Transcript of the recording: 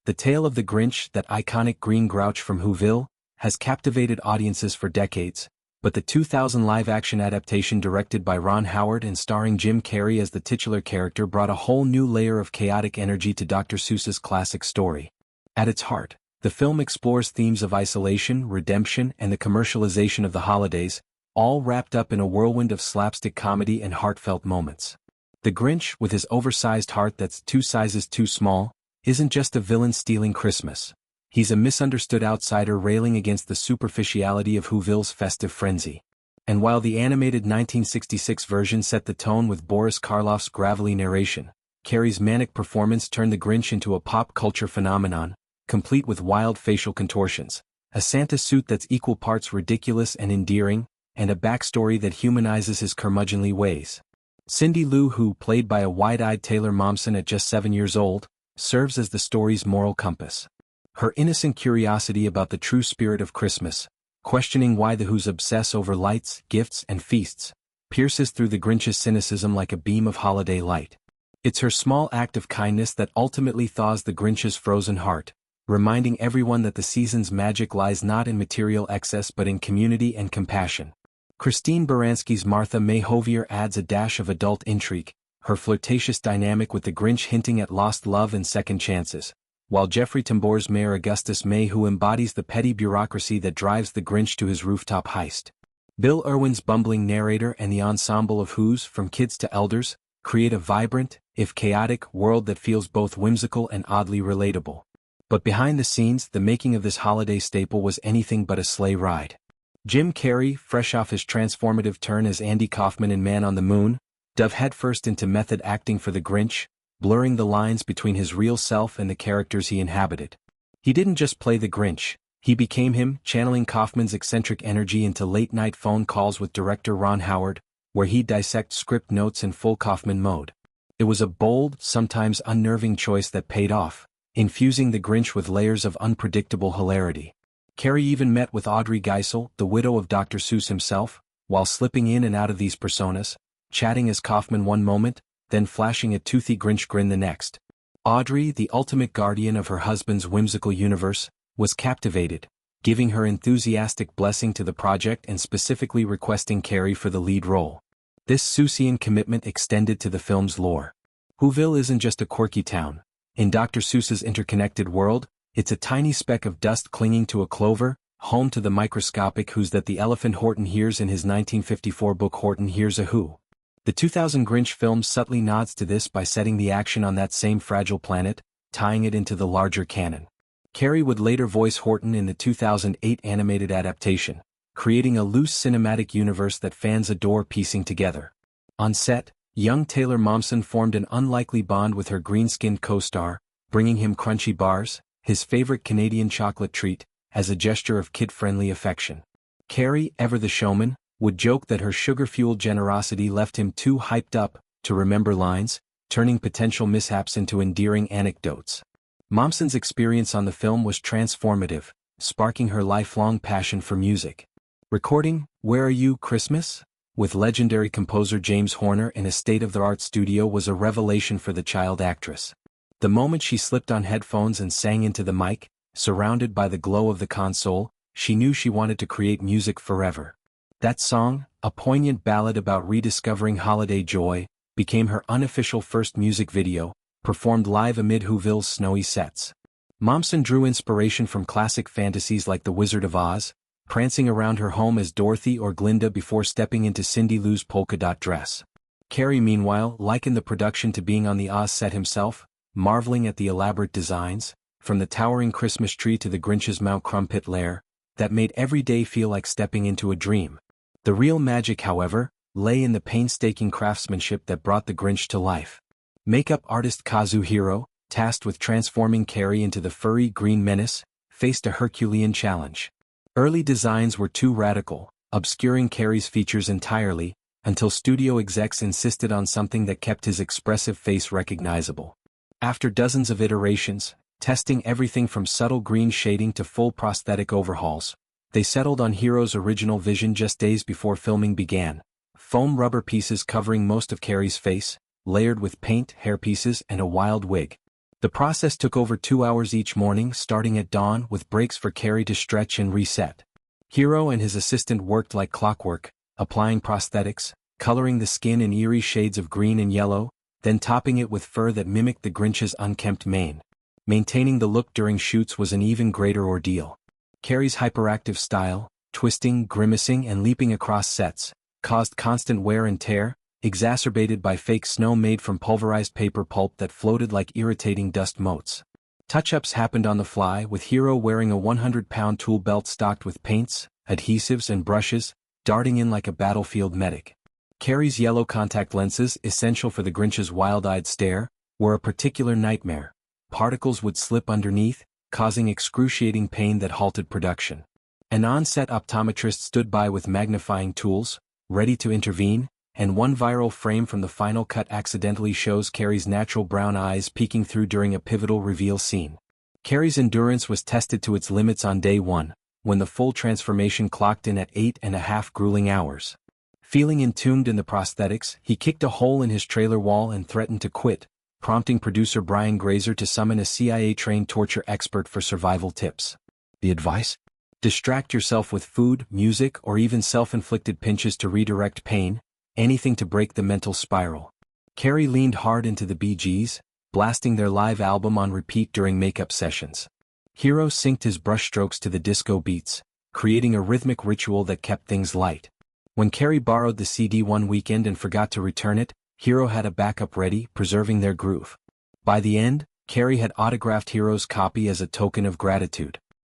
The tale of the Grinch, that iconic green grouch from Whoville, has captivated audiences for decades, but the 2000 live-action adaptation directed by Ron Howard and starring Jim Carrey as the titular character brought a whole new layer of chaotic energy to Dr. Seuss's classic story. At its heart, the film explores themes of isolation, redemption, and the commercialization of the holidays, all wrapped up in a whirlwind of slapstick comedy and heartfelt moments. The Grinch, with his oversized heart that's 2 sizes too small, isn't just a villain stealing Christmas. He's a misunderstood outsider railing against the superficiality of Whoville's festive frenzy. And while the animated 1966 version set the tone with Boris Karloff's gravelly narration, Carrey's manic performance turned the Grinch into a pop culture phenomenon, complete with wild facial contortions, a Santa suit that's equal parts ridiculous and endearing, and a backstory that humanizes his curmudgeonly ways. Cindy Lou, who, played by a wide-eyed Taylor Momsen at just 7 years old, serves as the story's moral compass. Her innocent curiosity about the true spirit of Christmas, questioning why the Who's obsess over lights, gifts, and feasts, pierces through the Grinch's cynicism like a beam of holiday light. It's her small act of kindness that ultimately thaws the Grinch's frozen heart, reminding everyone that the season's magic lies not in material excess but in community and compassion. Christine Baranski's Martha May Hovier adds a dash of adult intrigue, her flirtatious dynamic with the Grinch hinting at lost love and second chances, while Jeffrey Tambor's Mayor Augustus May, who embodies the petty bureaucracy that drives the Grinch to his rooftop heist. Bill Irwin's bumbling narrator and the ensemble of Who's, from kids to elders, create a vibrant, if chaotic, world that feels both whimsical and oddly relatable. But behind the scenes, the making of this holiday staple was anything but a sleigh ride. Jim Carrey, fresh off his transformative turn as Andy Kaufman in Man on the Moon, dove headfirst into method acting for the Grinch, blurring the lines between his real self and the characters he inhabited. He didn't just play the Grinch, he became him, channeling Kaufman's eccentric energy into late-night phone calls with director Ron Howard, where he'd dissect script notes in full Kaufman mode. It was a bold, sometimes unnerving choice that paid off, infusing the Grinch with layers of unpredictable hilarity. Carrey even met with Audrey Geisel, the widow of Dr. Seuss himself, while slipping in and out of these personas, chatting as Kaufman one moment, then flashing a toothy Grinch grin the next. Audrey, the ultimate guardian of her husband's whimsical universe, was captivated, giving her enthusiastic blessing to the project and specifically requesting Carrey for the lead role. This Seussian commitment extended to the film's lore. Whoville isn't just a quirky town. In Dr. Seuss's interconnected world, it's a tiny speck of dust clinging to a clover, home to the microscopic Who's that the elephant Horton hears in his 1954 book Horton Hears a Who. The 2000 Grinch film subtly nods to this by setting the action on that same fragile planet, tying it into the larger canon. Carrey would later voice Horton in the 2008 animated adaptation, creating a loose cinematic universe that fans adore piecing together. On set, young Taylor Momsen formed an unlikely bond with her green-skinned co-star, bringing him crunchy bars, his favorite Canadian chocolate treat, as a gesture of kid-friendly affection. Carrey, ever the showman, would joke that her sugar-fueled generosity left him too hyped up to remember lines, turning potential mishaps into endearing anecdotes. Momsen's experience on the film was transformative, sparking her lifelong passion for music. Recording Where Are You, Christmas? With legendary composer James Horner in a state-of-the-art studio was a revelation for the child actress. The moment she slipped on headphones and sang into the mic, surrounded by the glow of the console, she knew she wanted to create music forever. That song, a poignant ballad about rediscovering holiday joy, became her unofficial first music video, performed live amid Whoville's snowy sets. Momsen drew inspiration from classic fantasies like The Wizard of Oz, prancing around her home as Dorothy or Glinda before stepping into Cindy Lou's polka dot dress. Carrey, meanwhile, likened the production to being on the Oz set himself, marveling at the elaborate designs, from the towering Christmas tree to the Grinch's Mount Crumpit lair, that made every day feel like stepping into a dream. The real magic, however, lay in the painstaking craftsmanship that brought the Grinch to life. Makeup artist Kazuhiro, tasked with transforming Carrey into the furry green menace, faced a Herculean challenge. Early designs were too radical, obscuring Carrey's features entirely, until studio execs insisted on something that kept his expressive face recognizable. After dozens of iterations, testing everything from subtle green shading to full prosthetic overhauls, they settled on Hero's original vision just days before filming began: foam rubber pieces covering most of Carrey's face, layered with paint, hairpieces, and a wild wig. The process took over 2 hours each morning, starting at dawn, with breaks for Carrey to stretch and reset. Hero and his assistant worked like clockwork, applying prosthetics, coloring the skin in eerie shades of green and yellow, then topping it with fur that mimicked the Grinch's unkempt mane. Maintaining the look during shoots was an even greater ordeal. Carrey's hyperactive style, twisting, grimacing, and leaping across sets, caused constant wear and tear, exacerbated by fake snow made from pulverized paper pulp that floated like irritating dust motes. Touch-ups happened on the fly, with Hero wearing a 100-pound tool belt stocked with paints, adhesives, and brushes, darting in like a battlefield medic. Carrey's yellow contact lenses, essential for the Grinch's wild-eyed stare, were a particular nightmare. Particles would slip underneath, causing excruciating pain that halted production. An on-set optometrist stood by with magnifying tools, ready to intervene, and one viral frame from the final cut accidentally shows Carrey's natural brown eyes peeking through during a pivotal reveal scene. Carrey's endurance was tested to its limits on day 1, when the full transformation clocked in at 8.5 grueling hours. Feeling entombed in the prosthetics, he kicked a hole in his trailer wall and threatened to quit, prompting producer Brian Grazer to summon a CIA-trained torture expert for survival tips. The advice? Distract yourself with food, music, or even self-inflicted pinches to redirect pain, anything to break the mental spiral. Carrey leaned hard into the Bee Gees, blasting their live album on repeat during makeup sessions. Hero synced his brushstrokes to the disco beats, creating a rhythmic ritual that kept things light. When Carrey borrowed the CD one weekend and forgot to return it, Hero had a backup ready, preserving their groove. By the end, Carrey had autographed Hero's copy as a token of gratitude.